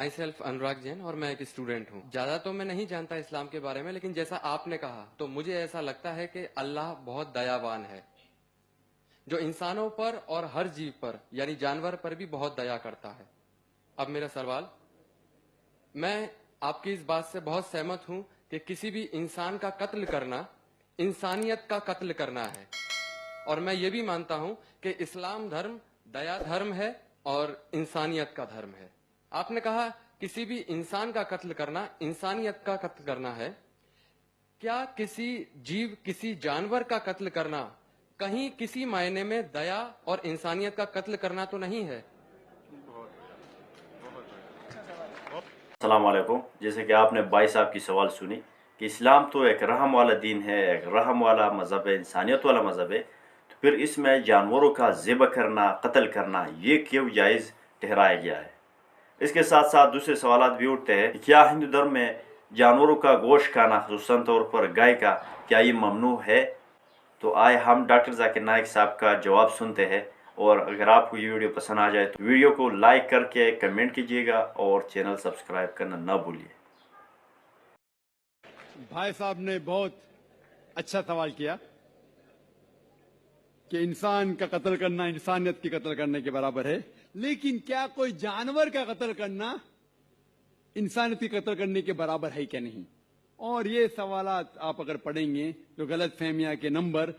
My self Anurag Jain और मैं एक स्टूडेंट हूँ। ज्यादा तो मैं नहीं जानता इस्लाम के बारे में, लेकिन जैसा आपने कहा तो मुझे ऐसा लगता है कि अल्लाह बहुत दयावान है, जो इंसानों पर और हर जीव पर यानी जानवर पर भी बहुत दया करता है। अब मेरा सवाल, मैं आपकी इस बात से बहुत सहमत हूं कि किसी भी इंसान का कत्ल करना इंसानियत का कत्ल करना है, और मैं ये भी मानता हूं कि इस्लाम धर्म दया धर्म है और इंसानियत का धर्म है। आपने कहा किसी भी इंसान का कत्ल करना इंसानियत का कत्ल करना है। क्या किसी जीव किसी जानवर का कत्ल करना कहीं किसी मायने में दया और इंसानियत का कत्ल करना तो नहीं है? अस्सलाम वालेकुम। जैसे कि आपने भाई साहब की सवाल सुनी कि इस्लाम तो एक रहम वाला दीन है, एक रहम वाला मज़हब है, इंसानियत वाला मज़हब है, तो फिर इसमें जानवरों का ज़िबह करना, कत्ल करना, ये क्यों जायज़ ठहराया गया है? इसके साथ साथ दूसरे सवालात भी उठते हैं कि क्या हिंदू धर्म में जानवरों का गोश्त खाना, ख़ुसूसन तौर पर गाय का, क्या ये ममनू है? तो आए हम डॉक्टर जाकिर नाइक साहब का जवाब सुनते हैं। और अगर आपको ये वीडियो पसंद आ जाए तो वीडियो को लाइक करके कमेंट कीजिएगा और चैनल सब्सक्राइब करना ना भूलिए। भाई साहब ने बहुत अच्छा सवाल किया कि इंसान का कत्ल करना इंसानियत की कत्ल करने के बराबर है, लेकिन क्या कोई जानवर का कत्ल करना इंसानियत की कत्ल करने के बराबर है क्या नहीं? और ये सवालात आप अगर पढ़ेंगे तो गलत फहमिया के नंबर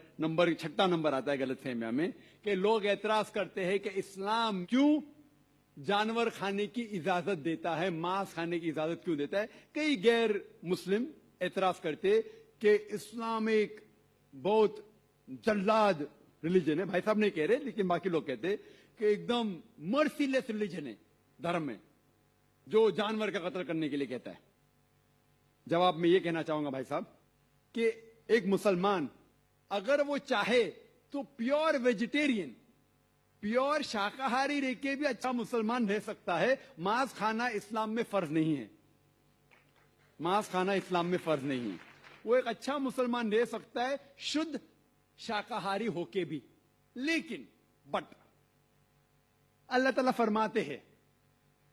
6 नंबर आता है गलत फहमिया में, कि लोग एतराज करते हैं कि इस्लाम क्यों जानवर खाने की इजाजत देता है, मांस खाने की इजाजत क्यों देता है। कई गैर मुस्लिम एतराज करते कि इस्लाम एक बहुत जल्लाद रिलीजन है। भाई साहब नहीं कह रहे, लेकिन बाकी लोग कहते कि एकदम मर्सीलेस रिलीजन है, धर्म है जो जानवर का कत्ल करने के लिए कहता है। जवाब में ये कहना चाहूंगा भाई साहब कि एक मुसलमान अगर वो चाहे तो प्योर वेजिटेरियन, प्योर शाकाहारी रह के भी अच्छा मुसलमान रह सकता है। मांस खाना इस्लाम में फर्ज नहीं है, मांस खाना इस्लाम में फर्ज नहीं है। वो एक अच्छा मुसलमान रह सकता है शुद्ध शाकाहारी होके भी। लेकिन बट अल्लाह ताला फरमाते हैं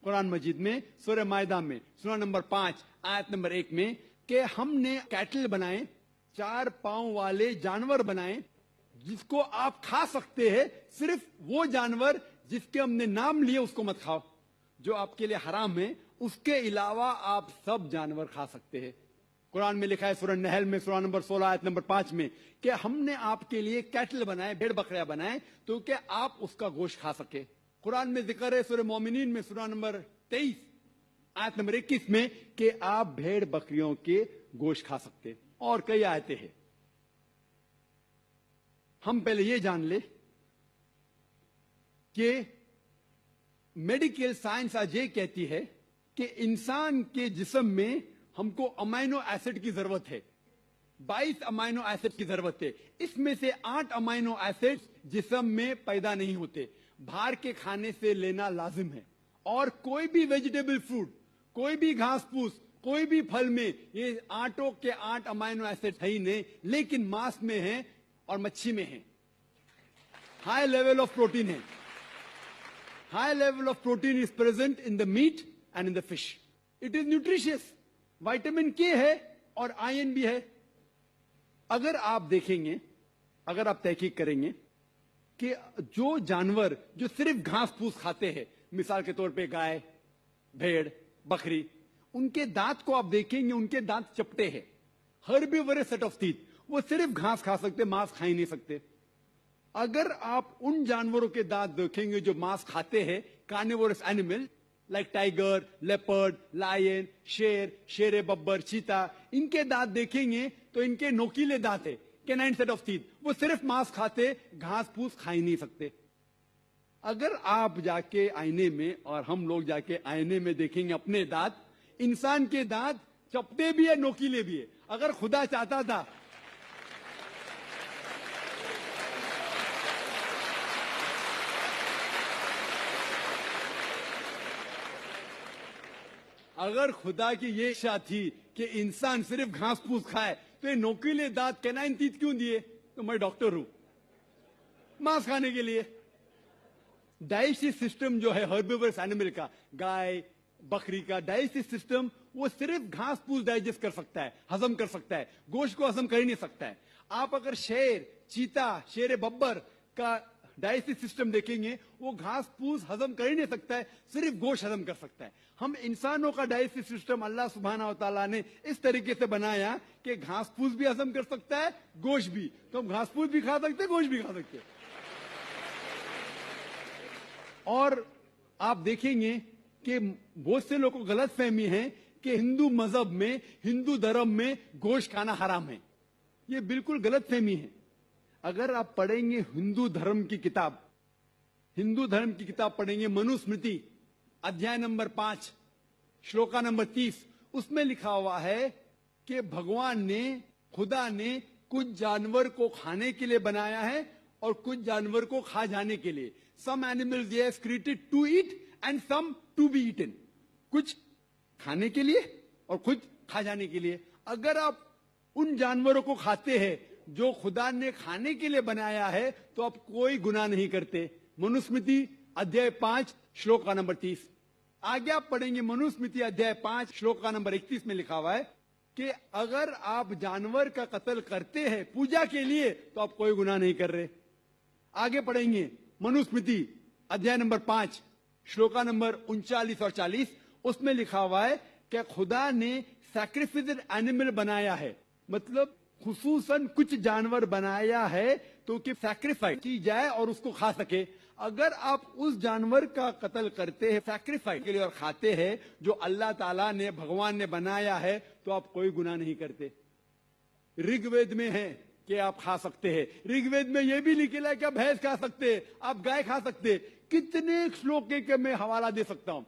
कुरान मजीद में सूरह मायदा में सूरा नंबर 5 आयत नंबर 1 में कि हमने कैटल बनाए, 4 पांव वाले जानवर बनाए जिसको आप खा सकते हैं। सिर्फ वो जानवर जिसके हमने नाम लिए उसको मत खाओ, जो आपके लिए हराम है। उसके अलावा आप सब जानवर खा सकते हैं। कुरान में लिखा है सूरह नहल में सूरा नंबर 16 आयत नंबर 5 में कि हमने आपके लिए कैटल बनाए, भेड़ बकरियां बनाए तो कि आप उसका गोश्त खा सके। कुरान में जिक्र है सूरह मोमिनीन में सूरा नंबर 23 आयत नंबर 21 में कि आप भेड़ बकरियों के गोश्त खा सकते। और कई आयतें हैं। हम पहले ये जान ले कि मेडिकल साइंस आज ये कहती है कि इंसान के जिस्म में हमको अमाइनो एसिड की जरूरत है, 22 अमाइनो एसिड की जरूरत है। इसमें से 8 अमाइनो एसिड जिस्म में पैदा नहीं होते, बाहर के खाने से लेना लाजिम है। और कोई भी वेजिटेबल फ्रूट, कोई भी घास फूस, कोई भी फल में ये 8 के 8 अमाइनो एसिड है ही नहीं, लेकिन मांस में है और मच्छी में है। हाई लेवल ऑफ प्रोटीन है, high level of protein is present in the meat and in the fish. It is nutritious, vitamin के है और आयरन भी है। अगर आप देखेंगे, अगर आप तहकीक करेंगे कि जो जानवर जो सिर्फ घास फूस खाते हैं, मिसाल के तौर पे गाय, भेड़, बकरी, उनके दांत को आप देखेंगे, उनके दांत चपटे हैं, हर्बीवोरस सेट ऑफ टीथ, वो सिर्फ घास खा सकते, मांस खा ही नहीं सकते। अगर आप उन जानवरों के दांत देखेंगे जो मांस खाते हैं, carnivorous animal like tiger, leopard, lion, शेर, शेर बब्बर, चीता, इनके दांत देखेंगे तो इनके नोकीले दांत है, कैनाइन सेट ऑफ टीथ। वो सिर्फ मांस खाते, घास फूस खा ही नहीं सकते। अगर आप जाके आईने में और हम लोग जाके आईने में देखेंगे अपने दांत, इंसान के दांत चपटे भी है, नोकीले भी है। अगर खुदा चाहता था अगर खुदा की ये इच्छा थी कि इंसान सिर्फ घास फूस खाए तो ये नोकीले दांत कैनाइन टीथ क्यों दिए? तो मैं डॉक्टर हूं, मांस खाने के लिए। डाइजेस्टिव सिस्टम जो है हर्बिवोरस एनिमल का, गाय, बकरी का डाइजेस्टिव सिस्टम वो सिर्फ घास फूस डाइजेस्ट कर सकता है, हजम कर सकता है, गोश्त को हजम कर ही नहीं सकता है। आप अगर शेर, चीता, शेर बब्बर का डाइजेस्टिव सिस्टम देखेंगे, वो घास फूस हजम कर ही नहीं सकता है, सिर्फ गोश्त हजम कर सकता है। हम इंसानों का डाइजेस्टिव सिस्टम अल्लाह सुब्हानहू व तआला ने इस तरीके से बनाया कि घास फूस भी हजम कर सकता है, गोश्त भी। तो हम घास फूस भी खा सकते हैं, गोश्त भी खा सकते हैं। और आप देखेंगे कि बहुत से लोगों को गलत फहमी है कि हिंदू मजहब में, हिंदू धर्म में गोश्त खाना हराम है। ये बिल्कुल गलत फहमी है। अगर आप पढ़ेंगे हिंदू धर्म की किताब पढ़ेंगे, मनुस्मृति अध्याय नंबर 5 श्लोका नंबर 30, उसमें लिखा हुआ है कि भगवान ने, खुदा ने कुछ जानवर को खाने के लिए बनाया है और कुछ जानवर को खा जाने के लिए। Some animals he has created to eat and some to be eaten। कुछ खाने के लिए और कुछ खा जाने के लिए। अगर आप उन जानवरों को खाते हैं जो खुदा ने खाने के लिए बनाया है तो आप कोई गुनाह नहीं करते। मनुस्मृति अध्याय 5 श्लोक का नंबर 30। आगे आप पढ़ेंगे मनुस्मृति अध्याय 5 श्लोक का नंबर 31 में लिखा हुआ है कि अगर आप जानवर का कत्ल करते हैं पूजा के लिए तो आप कोई गुनाह नहीं कर रहे। आगे पढ़ेंगे मनुस्मृति अध्याय नंबर 5 श्लोका नंबर 39 और 40, उसमें लिखा हुआ है कि खुदा ने सैक्रिफिस्ड एनिमल बनाया है, मतलब खुसूसन कुछ जानवर बनाया है तो कि सैक्रिफाइस की जाए और उसको खा सके। अगर आप उस जानवर का कत्ल करते हैं सैक्रिफाइस के लिए और खाते हैं जो अल्लाह ताला ने, भगवान ने बनाया है, तो आप कोई गुनाह नहीं करते। ऋग्वेद में है कि आप खा सकते हैं। ऋग्वेद में यह भी लिखा है कि आप भैंस खा सकते हैं, आप गाय खा सकते हैं। कितने श्लोक के मैं हवाला दे सकता हूं।